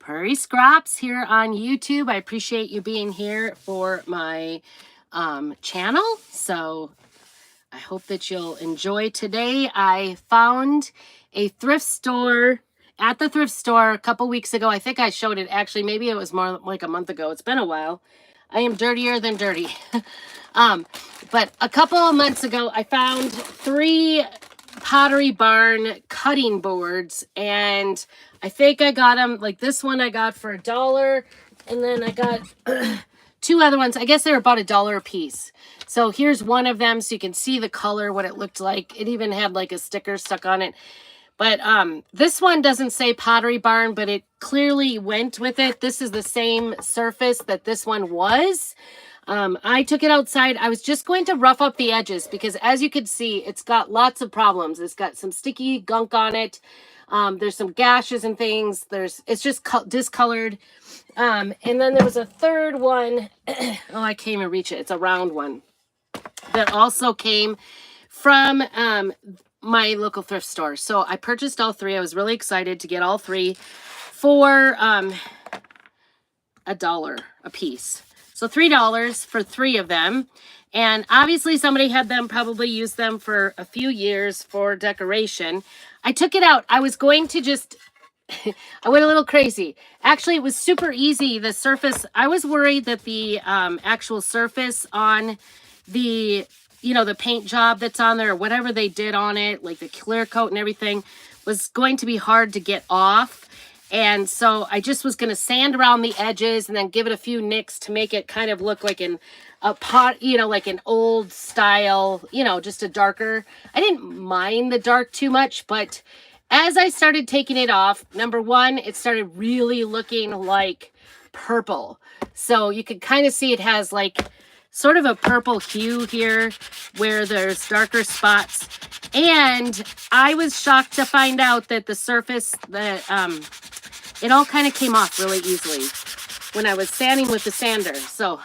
Prairie Scraps here on YouTube. I appreciate you being here for my channel. So I hope that you'll enjoy today. I found a thrift store at the thrift store a couple weeks ago. I think I showed it. Actually, maybe it was more like a month ago. It's been a while. I am dirtier than dirty. But a couple of months ago, I found 3 Pottery Barn cutting boards, and I think I got them, like this one I got for $1, and then I got 2 other ones. I guess they were about $1 a piece. So here's one of them so you can see the color, what it looked like. It even had like a sticker stuck on it. But this one doesn't say Pottery Barn, but it clearly went with it. This is the same surface that this one was. I took it outside. I was just going to rough up the edges because, as you can see, it's got lots of problems. It's got some sticky gunk on it. There's some gashes and things. It's just discolored. And then there was a third one. Oh, I can't even reach it. It's a round one that also came from my local thrift store. So I purchased all 3. I was really excited to get all 3 for $1 a piece. So $3 for 3 of them. And obviously somebody had them, probably used them for a few years for decoration. I took it out. I was going to just, I went a little crazy. Actually, it was super easy. The surface, I was worried that the actual surface on the, the paint job that's on there or whatever they did on it, like the clear coat and everything, was going to be hard to get off. And so I just was going to sand around the edges and then give it a few nicks to make it kind of look like a pot, like an old style, just a darker. I didn't mind the dark too much, but as I started taking it off, number one, it started really looking like purple. So you can kind of see it has like sort of a purple hue here where there's darker spots. And I was shocked to find out that the surface, it all kind of came off really easily when I was sanding with the sander. So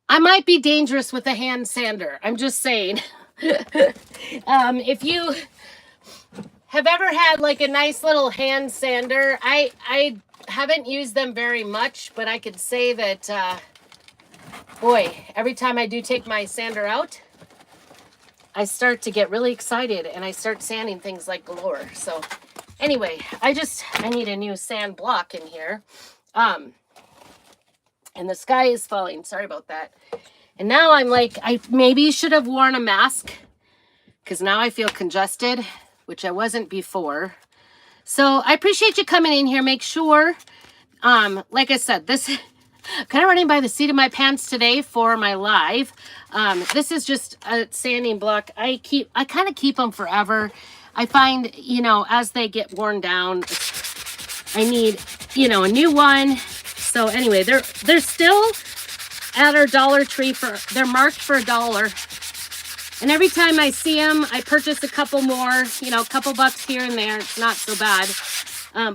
I might be dangerous with a hand sander. I'm just saying. If you have ever had like a nice little hand sander, I haven't used them very much, but I could say that, boy, every time I do take my sander out, I start to get really excited and I start sanding things like galore. So anyway, I need a new sand block in here. And the sky is falling. Sorry about that. And now I'm like, I maybe should have worn a mask because now I feel congested, which I wasn't before. So I appreciate you coming in here. Make sure, like I said, this kind of running by the seat of my pants today for my live. This is just a sanding block. I kind of keep them forever. I find, as they get worn down, I need, a new one. So anyway, they're still at our Dollar Tree they're marked for $1. And every time I see them, I purchase a couple more, a couple bucks here and there. It's not so bad.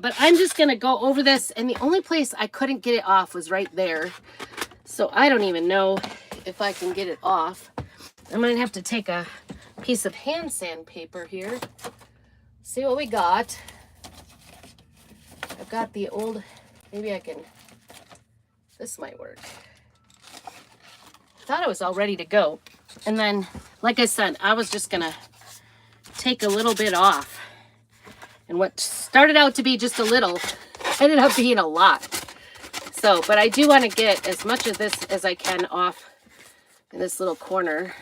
But I'm just going to go over this. And the only place I couldn't get it off was right there. So I don't even know if I can get it off. I might have to take a piece of hand sandpaper here. See what we got. I've got the old, maybe I can, this might work. I thought it was all ready to go. And then, like I said, I was just going to take a little bit off. And what started out to be just a little ended up being a lot. So, but I do want to get as much of this as I can off in this little corner.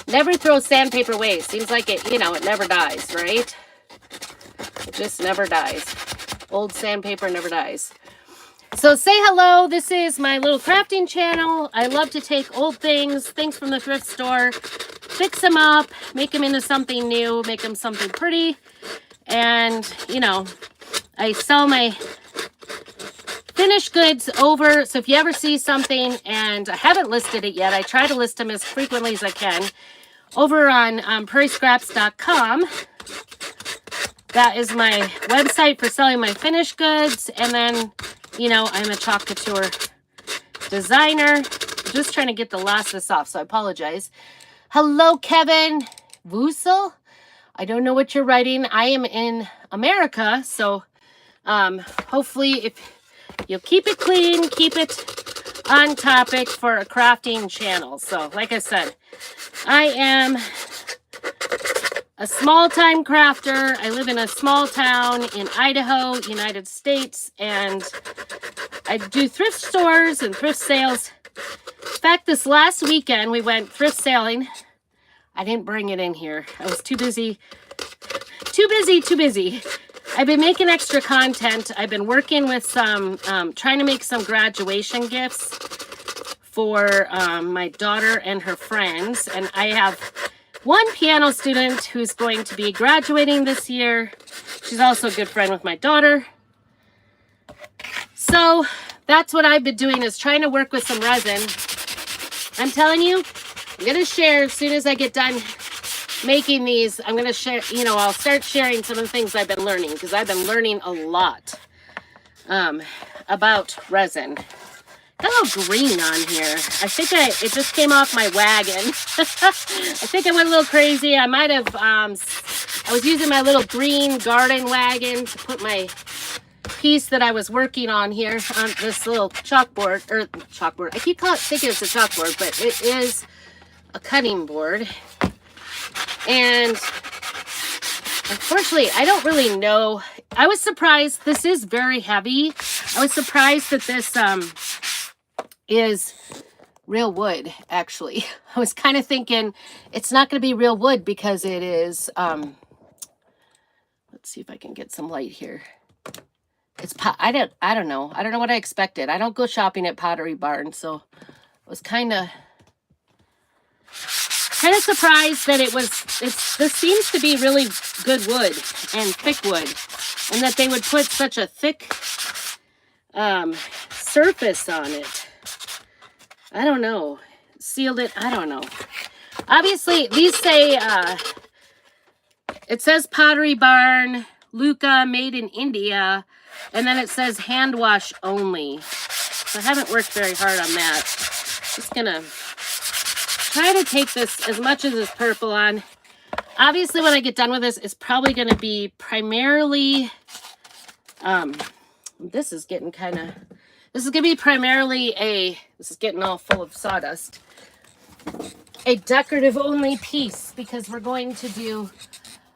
Never throw sandpaper away. Seems like it, it never dies, right? It just never dies. Old sandpaper never dies. So say hello. This is my little crafting channel. I love to take old things from the thrift store, fix them up, make them into something new, make them something pretty. And, I sell my finished goods over. So if you ever see something and I haven't listed it yet, I try to list them as frequently as I can over on prairiescraps.com. That is my website for selling my finished goods. And then, I'm a chalk couture designer. I'm just trying to get the last of this off, so I apologize. Hello, Kevin Woosel. I don't know what you're writing. I am in America, so Hopefully, if you'll keep it clean, keep it on topic for a crafting channel. So, like I said, I am a small-time crafter. I live in a small town in Idaho, United States, and I do thrift stores and thrift sales. In fact, this last weekend, we went thrift sailing. I didn't bring it in here. I was too busy. I've been making extra content. I've been working with some, trying to make some graduation gifts for my daughter and her friends. And I have one piano student who's going to be graduating this year. She's also a good friend with my daughter. So that's what I've been doing, is trying to work with some resin. I'm telling you, I'm going to share as soon as I get done making these. I'm going to share, I'll start sharing some of the things I've been learning, because I've been learning a lot about resin. Got a little green on here. I think it just came off my wagon. I think I went a little crazy. I might have, I was using my little green garden wagon to put my piece that I was working on here on this little chalkboard. I keep thinking it's a chalkboard, but it is a cutting board. And unfortunately, I don't really know. I was surprised. This is very heavy. I was surprised that this is real wood, actually. I was kind of thinking it's not going to be real wood because it is, let's see if I can get some light here. I don't know. I don't know what I expected. I don't go shopping at Pottery Barn, so I was kind of surprised that this seems to be really good wood and thick wood, and that they would put such a thick surface on it. I don't know. Sealed it. I don't know. Obviously, these say, it says Pottery Barn, Luca, made in India, and then it says hand wash only. So I haven't worked very hard on that. Just gonna try to take this, as much of this purple on. Obviously, when I get done with this, it's probably going to be primarily, this is getting all full of sawdust, a decorative only piece, because we're going to do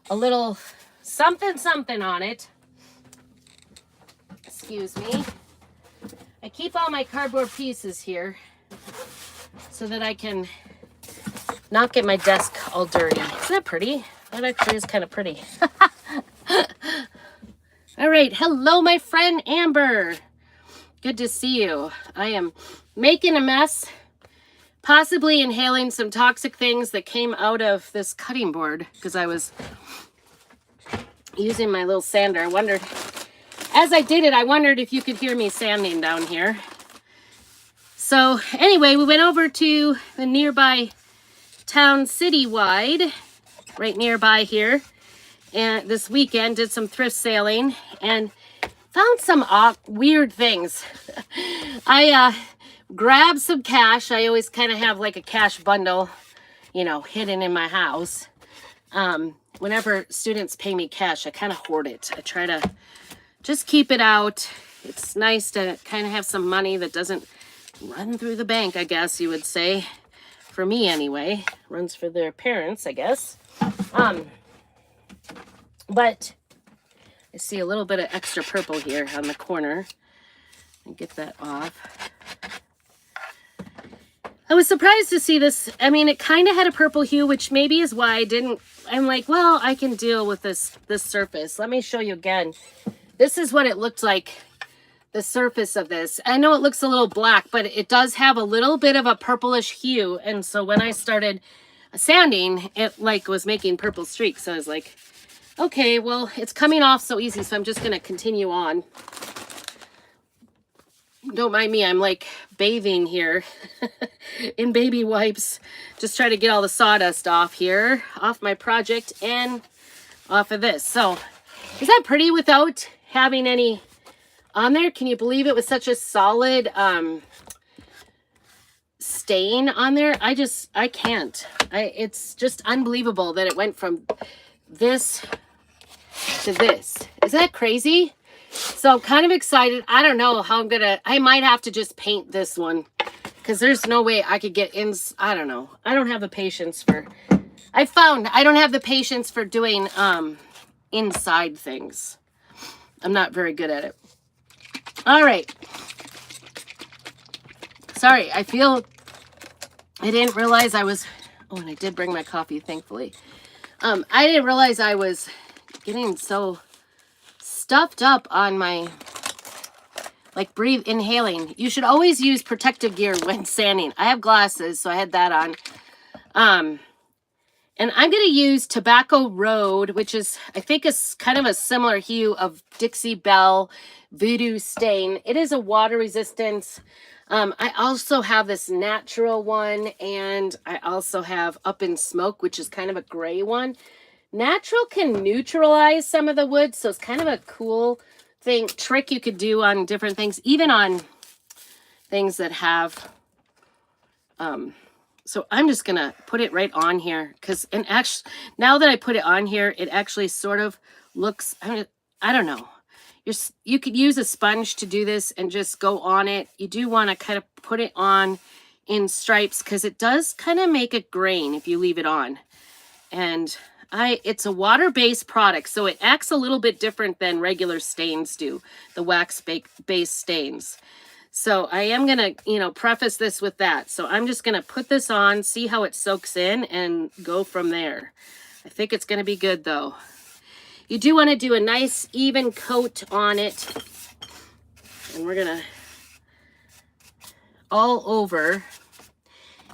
a little something on it. Excuse me. I keep all my cardboard pieces here so that I can not get my desk all dirty. Isn't that pretty? That actually is kind of pretty. All right. Hello, my friend Amber. Good to see you. I am making a mess, possibly inhaling some toxic things that came out of this cutting board because I was using my little sander. As I did it, I wondered if you could hear me sanding down here. So anyway, we went over to the nearby town citywide, right nearby here, and this weekend did some thrift sailing and found some weird things. I grabbed some cash. I always kind of have like a cash bundle, hidden in my house. Whenever students pay me cash, I kind of hoard it. I try to just keep it out. It's nice to kind of have some money that doesn't run through the bank, I guess you would say. For me, anyway. Runs for their parents, I guess. But I see a little bit of extra purple here on the corner. And get that off. I was surprised to see this. I mean, it kind of had a purple hue, which maybe is why I'm like, well, I can deal with this surface. Let me show you again. This is what it looked like, the surface of this. I know it looks a little black, but it does have a little bit of a purplish hue. And so when I started sanding, it was making purple streaks. So I was like, okay, well, it's coming off so easy. So I'm just going to continue on. Don't mind me. I'm like bathing here in baby wipes. Just try to get all the sawdust off here, off my project and off of this. So is that pretty without having any on there? Can you believe it was such a solid stain on there? I can't. It's just unbelievable that it went from this to this. Is that crazy? So I'm kind of excited. I don't know how I might have to just paint this one because there's no way I could get in. I don't know. I don't have the patience for, I don't have the patience for doing inside things. I'm not very good at it. All right. Sorry, I didn't realize I was, oh, and I did bring my coffee, thankfully. I didn't realize I was getting so stuffed up on my, like, inhaling. You should always use protective gear when sanding. I have glasses, so I had that on. And I'm going to use Tobacco Road, which is, I think, is kind of a similar hue of Dixie, Belle, Voodoo stain. It is a water resistance. I also have this natural one, and I also have Up in Smoke, which is kind of a gray one. Natural can neutralize some of the wood, so it's kind of a cool trick you could do on different things, even on things that have... So I'm just going to put it right on here because, and actually, now that I put it on here, it actually sort of looks, I don't know. You could use a sponge to do this and just go on it. You do want to kind of put it on in stripes because it does kind of make a grain if you leave it on. And it's a water-based product, so it acts a little bit different than regular stains do, the wax-based stains. So I am going to, preface this with that. So I'm just going to put this on, see how it soaks in, and go from there. I think it's going to be good, though. You do want to do a nice, even coat on it. And we're going to all over.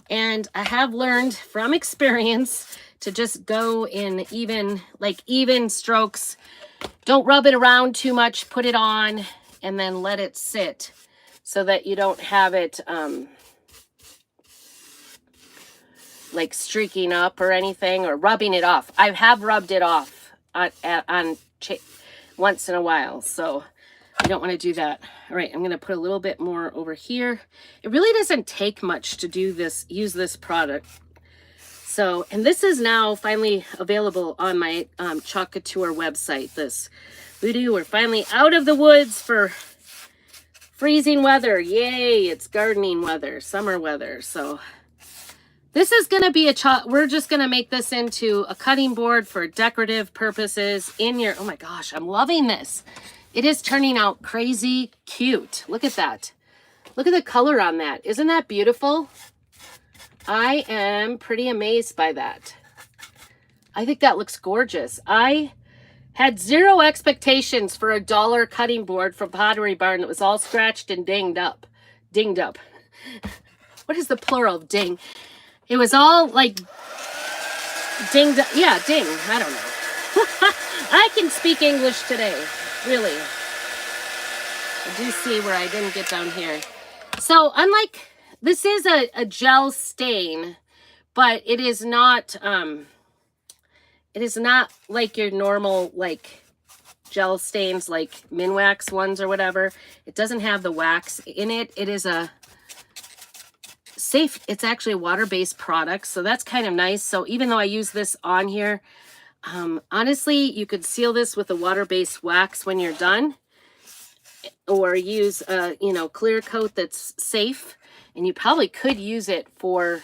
And I have learned from experience to just go in even strokes. Don't rub it around too much. Put it on and then let it sit, so that you don't have it like streaking up or anything, or rubbing it off. I have rubbed it off once in a while, so you don't want to do that. All right, I'm going to put a little bit more over here. It really doesn't take much to use this product. So, and this is now finally available on my Chalk Couture website. This Voodoo, we're finally out of the woods for freezing weather. Yay, it's gardening weather, summer weather. So this is going to be we're just going to make this into a cutting board for decorative purposes in your, oh my gosh, I'm loving this. It is turning out crazy cute. Look at that. Look at the color on that. Isn't that beautiful? I am pretty amazed by that. I think that looks gorgeous. I had zero expectations for a $1 cutting board from Pottery Barn that was all scratched and dinged up. What is the plural of ding? It was all like dinged up. Yeah, ding. I don't know. I can speak English today, really. I do see where I didn't get down here. So unlike, this is a gel stain, but it is not like your normal like gel stains, like Minwax ones or whatever. It doesn't have the wax in it. It is a safe, it's actually a water-based product, so that's kind of nice. So even though I use this on here, honestly, you could seal this with a water-based wax when you're done, or use a clear coat that's safe, and you probably could use it for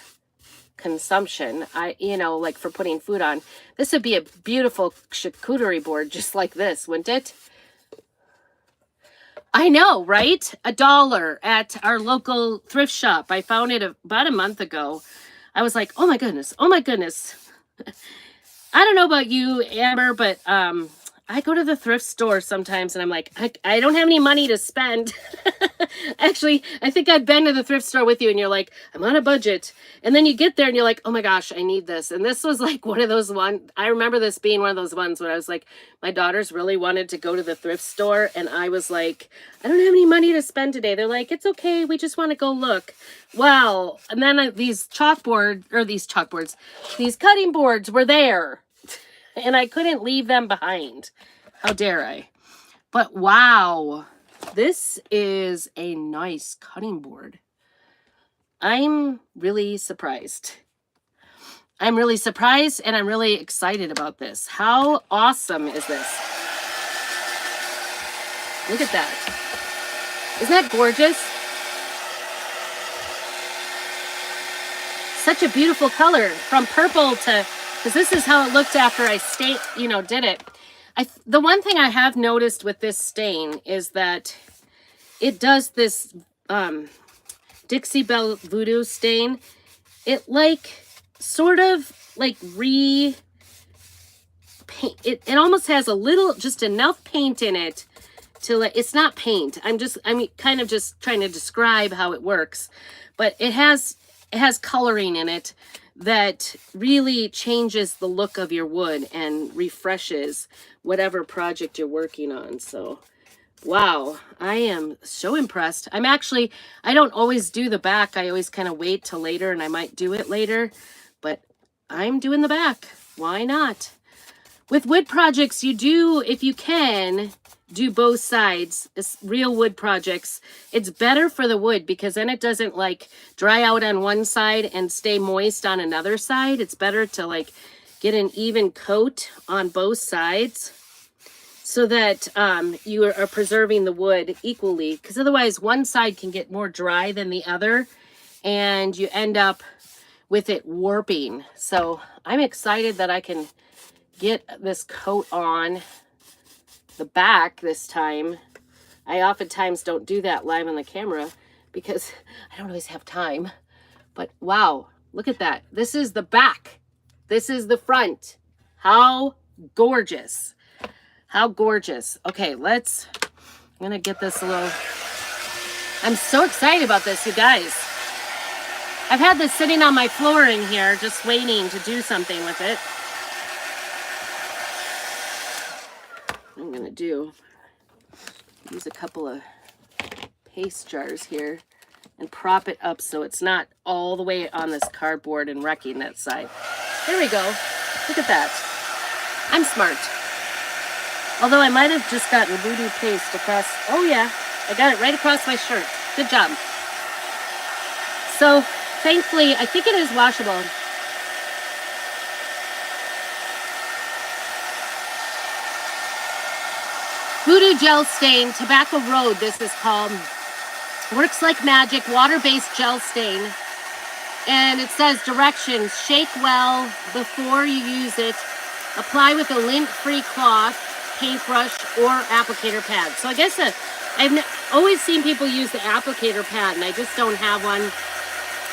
consumption, like for putting food on. This would be a beautiful charcuterie board just like this, wouldn't it? I know, right? $1 at our local thrift shop. I found it about a month ago. I was like, oh my goodness, oh my goodness. I don't know about you, Amber, but I go to the thrift store sometimes and I'm like, I don't have any money to spend. Actually, I think I've been to the thrift store with you and you're like, I'm on a budget. And then you get there and you're like, oh my gosh, I need this. And this was like one of those I remember this being one of those ones where I was like, my daughters really wanted to go to the thrift store. And I was like, I don't have any money to spend today. They're like, it's okay. We just want to go look. Wow. And then these cutting boards were there. And I couldn't leave them behind. How dare I? But wow, this is a nice cutting board. I'm really surprised. I'm really surprised and I'm really excited about this. How awesome is this? Look at that. Isn't that gorgeous? Such a beautiful color from purple to, because this is how it looked after I did it. The one thing I have noticed with this stain is that it does this Dixie Belle Voodoo stain. It like sort of like paint. It almost has a little, just enough paint in it to like, it's not paint. I'm kind of just trying to describe how it works, but it has coloring in it that really changes the look of your wood and refreshes whatever project you're working on. So, wow, I am so impressed. I don't always do the back. I always kind of wait till later, and I might do it later, but I'm doing the back. Why not? With wood projects, you do, if you can, do both sides. It's real wood projects. It's better for the wood because then it doesn't like dry out on one side and stay moist on another side. It's better to like get an even coat on both sides so that you are preserving the wood equally, because otherwise one side can get more dry than the other and you end up with it warping. So I'm excited that I can get this coat on the back this time. I oftentimes don't do that live on the camera because I don't always have time. But wow, look at that. This is the back. This is the front. How gorgeous. How gorgeous. Okay, I'm gonna get this a little, I'm so excited about this, you guys. I've had this sitting on my flooring here, just waiting to do something with it. I'm gonna use a couple of paste jars here and prop it up so it's not all the way on this cardboard and wrecking that side. There we go. Look at that. I'm smart. Although I might have just gotten Voodoo paste across. Oh yeah, I got it right across my shirt. Good job. So thankfully, I think it is washable. Voodoo Gel Stain, Tobacco Road, this is called. Works like magic, water-based gel stain. And it says directions, shake well before you use it. Apply with a lint-free cloth, paintbrush, or applicator pad. So I guess I've always seen people use the applicator pad, and I just don't have one.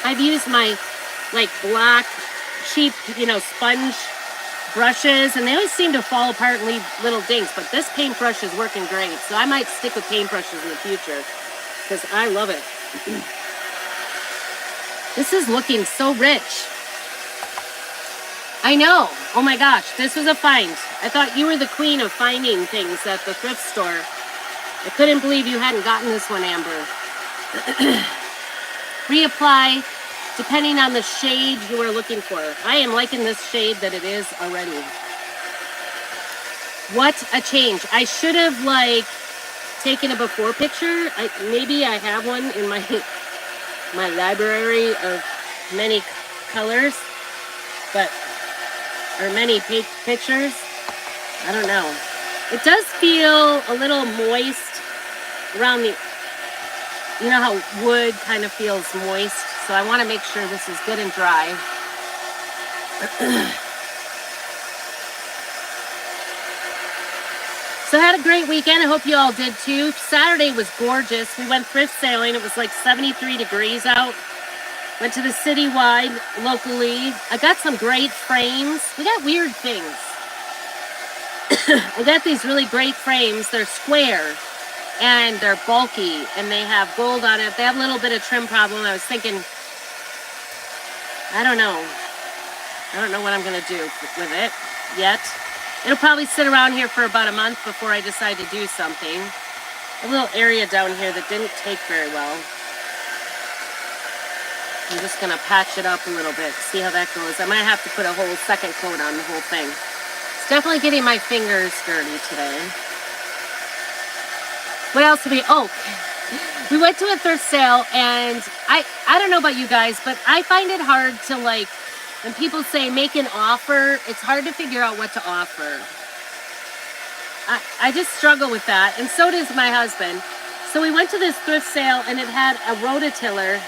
I've used my like black, cheap, sponge brushes, and they always seem to fall apart and leave little dinks, but this paintbrush is working great, so I might stick with paintbrushes in the future because I love it. This is looking so rich. I know. Oh my gosh, this was a find. I thought you were the queen of finding things at the thrift store. I couldn't believe you hadn't gotten this one, Amber. Reapply depending on the shade you are looking for. I am liking this shade that it is already. What a change. I should have taken a before picture. Maybe I have one in my library of many colors, or many pictures. I don't know. It does feel a little moist around the, you know how wood kind of feels moist. So I want to make sure this is good and dry. So I had a great weekend. I hope you all did too. Saturday was gorgeous. We went thrift sailing. It was like 73 degrees out. Went to the citywide locally. I got some great frames. We got weird things. I got these really great frames. They're square and they're bulky and they have gold on it. They have a little bit of trim problem. I was thinking, I don't know what I'm going to do with it yet. It'll probably sit around here for about a month before I decide to do something. A little area down here that didn't take very well. I'm just going to patch it up a little bit, see how that goes. I might have to put a whole second coat on the whole thing. It's definitely getting my fingers dirty today. What else did we went to a thrift sale, and I don't know about you guys, but I find it hard to when people say make an offer, it's hard to figure out what to offer. I just struggle with that, and so does my husband. So we went to this thrift sale, and it had a rototiller,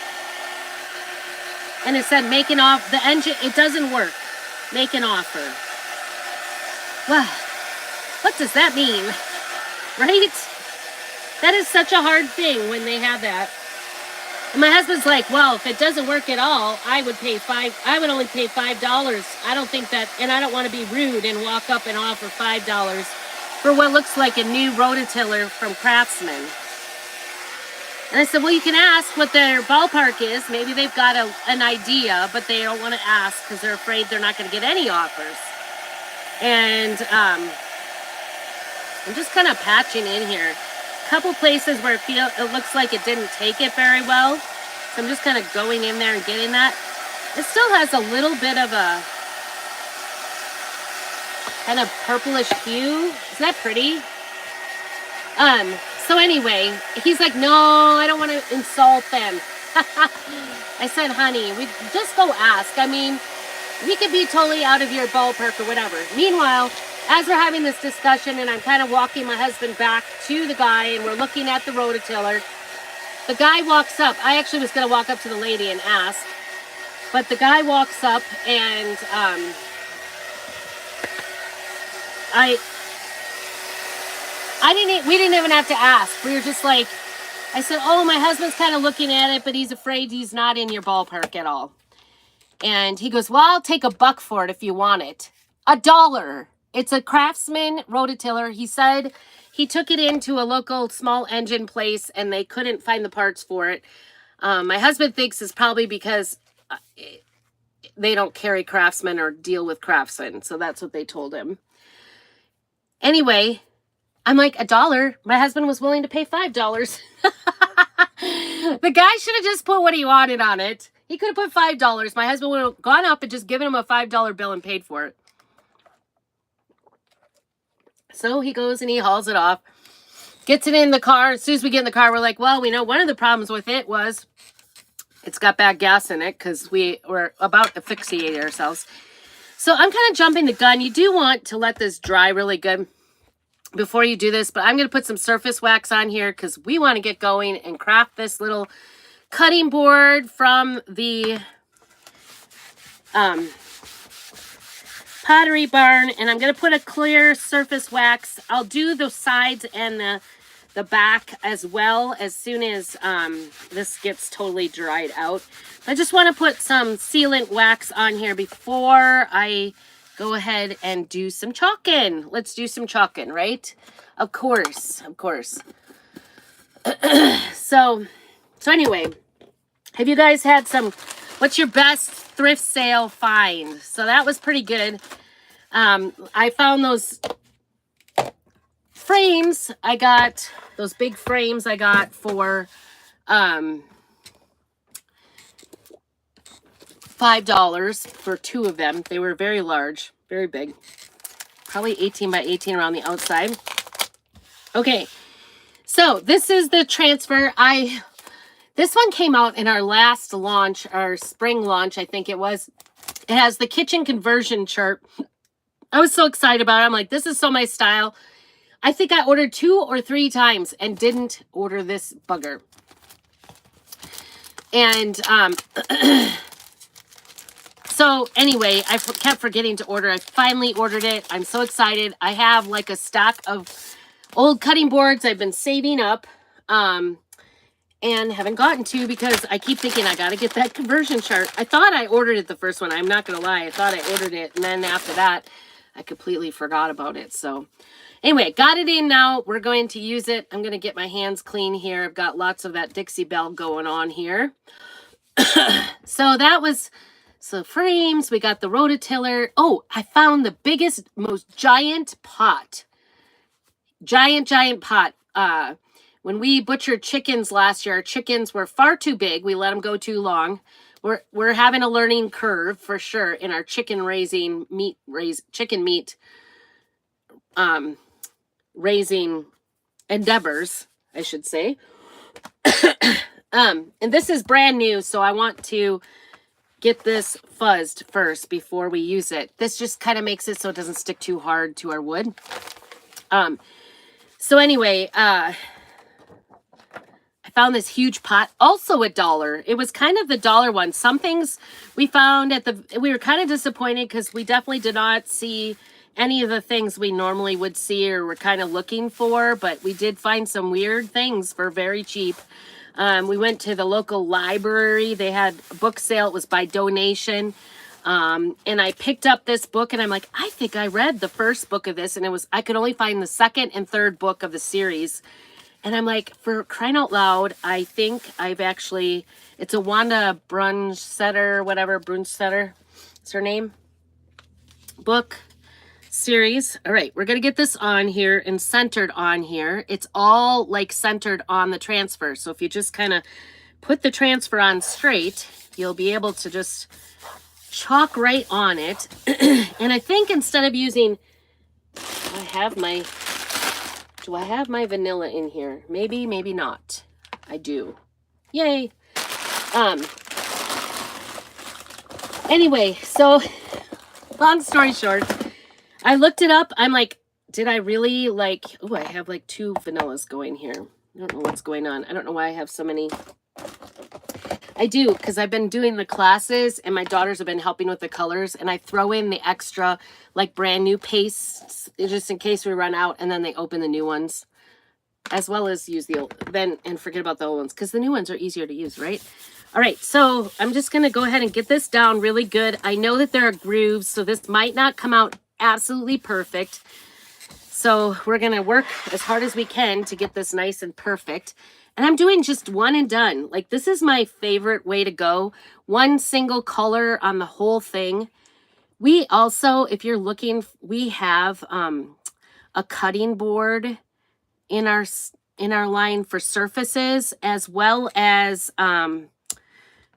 and it said make an offer. The engine, it doesn't work. Make an offer. Well, what does that mean? Right? That is such a hard thing when they have that. And my husband's like, well, if it doesn't work at all, I would only pay $5. I don't think that, and I don't want to be rude and walk up and offer $5 for what looks like a new rototiller from Craftsman. And I said, well, you can ask what their ballpark is. Maybe they've got an idea, but they don't want to ask because they're afraid they're not going to get any offers. And I'm just kind of patching in here. A couple places where it looks like it didn't take it very well. So I'm just kind of going in there and getting that. It still has a little bit of a kind of purplish hue. Isn't that pretty? So anyway, he's like, no, I don't want to insult them. I said, honey, we just go ask. I mean, we could be totally out of your ballpark or whatever. Meanwhile, as we're having this discussion and I'm kind of walking my husband back to the guy and we're looking at the rototiller, the guy walks up. I actually was going to walk up to the lady and ask, but the guy walks up and we didn't even have to ask. We were just like, I said, oh, my husband's kind of looking at it, but he's afraid he's not in your ballpark at all. And he goes, well, I'll take $1 for it if you want it. $1. It's a Craftsman rototiller. He said he took it into a local small engine place and they couldn't find the parts for it. My husband thinks it's probably because they don't carry Craftsman or deal with Craftsman. So that's what they told him. Anyway, I'm like, $1. My husband was willing to pay $5. The guy should have just put what he wanted on it. He could have put $5. My husband would have gone up and just given him a $5 bill and paid for it. So he goes and he hauls it off, gets it in the car. As soon as we get in the car, we're like, well, we know one of the problems with it was it's got bad gas in it because we were about to asphyxiate ourselves. So I'm kind of jumping the gun. You do want to let this dry really good before you do this, but I'm going to put some surface wax on here because we want to get going and craft this little cutting board from the Pottery Barn, and I'm going to put a clear surface wax. I'll do the sides and the back as well as soon as this gets totally dried out. I just want to put some sealant wax on here before I go ahead and do some chalking. Let's do some chalking, right? Of course, of course. So anyway, have you guys had what's your best thrift sale find? So that was pretty good. I found those frames. I got those big frames I got for $5 for 2 of them. They were very large, very big. Probably 18 by 18 around the outside. Okay, so this is the transfer. This one came out in our last launch, our spring launch, I think it was. It has the kitchen conversion chart. I was so excited about it. I'm like, this is so my style. I think I ordered 2 or 3 times and didn't order this bugger. And so anyway, I kept forgetting to order. I finally ordered it. I'm so excited. I have like a stack of old cutting boards I've been saving up and haven't gotten to because I keep thinking I got to get that conversion chart. I thought I ordered it the first one. I'm not going to lie. I thought I ordered it. And then after that, I completely forgot about it. So anyway, got it in now. We're going to use it. I'm going to get my hands clean here. I've got lots of that Dixie Belle going on here. So that was... So frames, we got the rototiller. Oh, I found the biggest, most giant pot. Giant pot. When we butchered chickens last year, our chickens were far too big. We let them go too long. We're having a learning curve for sure in our chicken raising raising endeavors, I should say. And this is brand new, so I want to get this fuzzed first before we use it. This just kind of makes it so it doesn't stick too hard to our wood. So anyway, I found this huge pot, also $1. It was kind of the dollar one. Some things we found we were kind of disappointed because we definitely did not see any of the things we normally would see or were kind of looking for, but we did find some weird things for very cheap. We went to the local library. They had a book sale. It was by donation. And I picked up this book and I'm like, I think I read the first book of this, and I could only find the second and third book of the series. And I'm like, for crying out loud, I think it's a Wanda Brunstetter, Brunstetter, it's her name, book series. All right, we're going to get this on here and centered on here. It's all like centered on the transfer. So if you just kind of put the transfer on straight, you'll be able to just chalk right on it. And I think instead of using, do I have my vanilla in here? Maybe, maybe not. I do. Yay. Anyway, so long story short, I looked it up. I'm like, did I really I have like 2 vanillas going here. I don't know what's going on. I don't know why I have so many. I do, because I've been doing the classes and my daughters have been helping with the colors, and I throw in the extra like brand new pastes just in case we run out, and then they open the new ones, as well as use the old and forget about the old ones because the new ones are easier to use, right? All right, so I'm just going to go ahead and get this down really good. I know that there are grooves, so this might not come out absolutely perfect. So we're going to work as hard as we can to get this nice and perfect. And I'm doing just one and done. Like, this is my favorite way to go. One single color on the whole thing. We also, if you're looking, we have a cutting board in our line for surfaces, as well as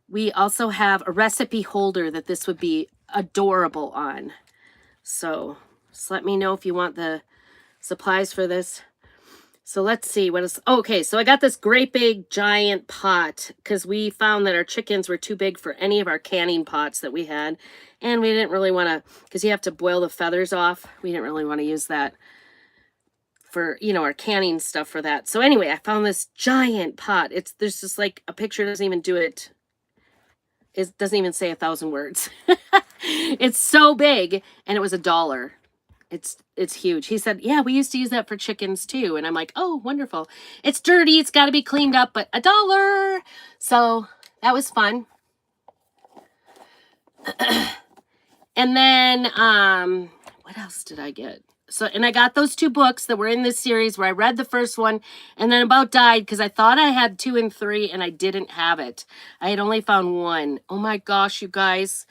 we also have a recipe holder that this would be adorable on. So just let me know if you want the supplies for this. So let's see what is, okay, so I got this great big giant pot because we found that our chickens were too big for any of our canning pots that we had. And we didn't really want to, because you have to boil the feathers off. We didn't really want to use that for, our canning stuff for that. So anyway, I found this giant pot. There's just like a picture, doesn't even do it. It doesn't even say 1,000 words. It's so big, and it was $1. It's huge. He said, yeah, we used to use that for chickens too. And I'm like, oh, wonderful. It's dirty. It's got to be cleaned up, but $1. So that was fun. And then, what else did I get? So, and I got those 2 books that were in this series where I read the first one and then about died because I thought I had 2 and 3 and I didn't have it. I had only found 1. Oh my gosh, you guys.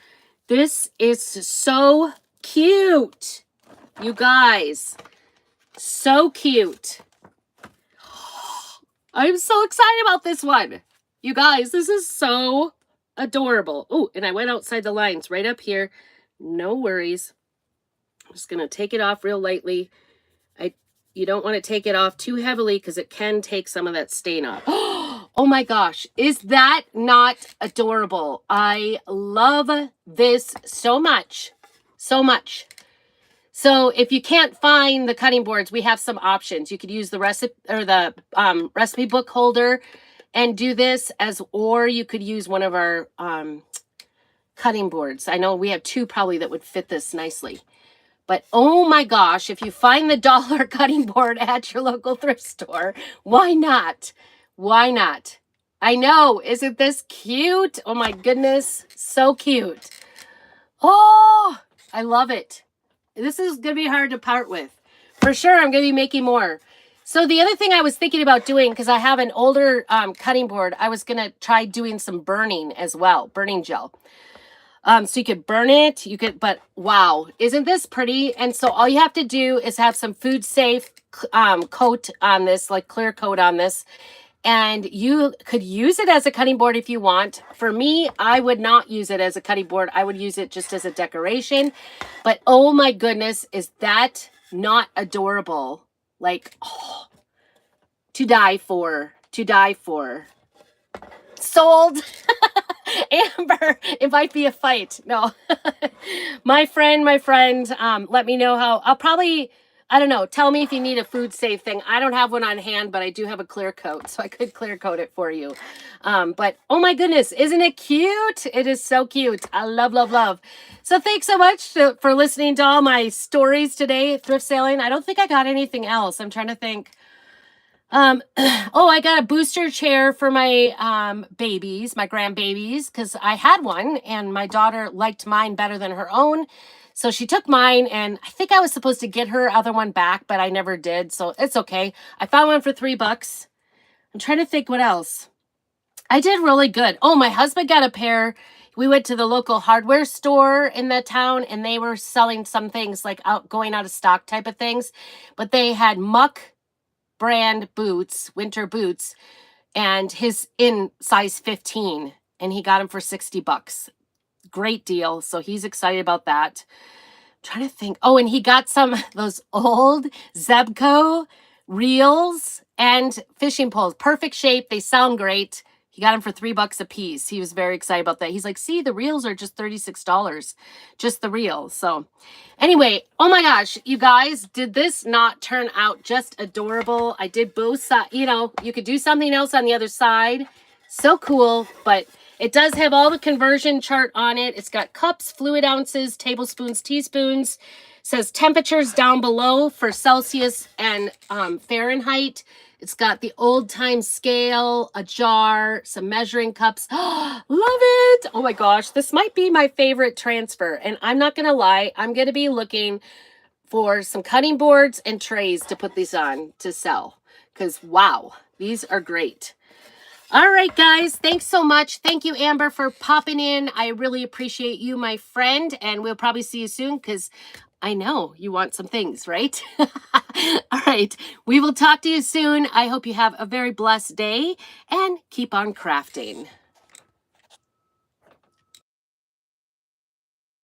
This is so cute. You guys, so cute. I'm so excited about this one. You guys, this is so adorable. Oh, and I went outside the lines right up here. No worries. I'm just going to take it off real lightly. You don't want to take it off too heavily because it can take some of that stain off. Oh my gosh, is that not adorable? I love this so much, so much. So if you can't find the cutting boards, we have some options. You could use the recipe or the recipe book holder and do this or you could use one of our cutting boards. I know we have 2 probably that would fit this nicely. But oh my gosh, if you find the $1 cutting board at your local thrift store, why not? Why not? I know, isn't this cute? Oh my goodness, so cute. Oh, I love it. This is going to be hard to part with. For sure, I'm going to be making more. So the other thing I was thinking about doing, because I have an older cutting board, I was going to try doing some burning as well, burning gel. So you could burn it, but wow, isn't this pretty? And so all you have to do is have some food safe coat on this, like clear coat on this. And you could use it as a cutting board if you want. For me, I would not use it as a cutting board. I would use it just as a decoration. But oh my goodness, is that not adorable? Like, oh, to die for, to die for. Sold. Amber, it might be a fight. No. my friend, let me know how. I don't know. Tell me if you need a food safe thing. I don't have one on hand, but I do have a clear coat, so I could clear coat it for you. But oh my goodness, isn't it cute? It is so cute. I love, love, love. So thanks so much for listening to all my stories today, thrift sailing. I don't think I got anything else. I'm trying to think. Oh, I got a booster chair for my babies, my grandbabies, because I had one and my daughter liked mine better than her own. So she took mine, and I think I was supposed to get her other one back, but I never did. So it's okay. I found one for $3. I'm trying to think what else. I did really good. Oh, my husband got a pair. We went to the local hardware store in the town, and they were selling some things like going out of stock type of things, but they had Muck brand boots, winter boots, and his in size 15, and he got them for $60. Great deal. So he's excited about that. Trying to think. Oh, and he got some those old Zebco reels and fishing poles. Perfect shape. They sound great. He got them for $3 a piece. He was very excited about that. He's like, see, the reels are just $36. Just the reels. So anyway, oh my gosh, you guys, did this not turn out just adorable? I did both sides. You know, you could do something else on the other side. So cool, but it does have all the conversion chart on it. It's got cups, fluid ounces, tablespoons, teaspoons. It says temperatures down below for Celsius and Fahrenheit. It's got the old time scale, a jar, some measuring cups. Love it. Oh my gosh, this might be my favorite transfer. And I'm not going to lie, I'm going to be looking for some cutting boards and trays to put these on to sell. Because wow, these are great. All right, guys, thanks so much. Thank you, Amber, for popping in. I really appreciate you, my friend, and we'll probably see you soon because I know you want some things, right? All right, we will talk to you soon. I hope you have a very blessed day and keep on crafting.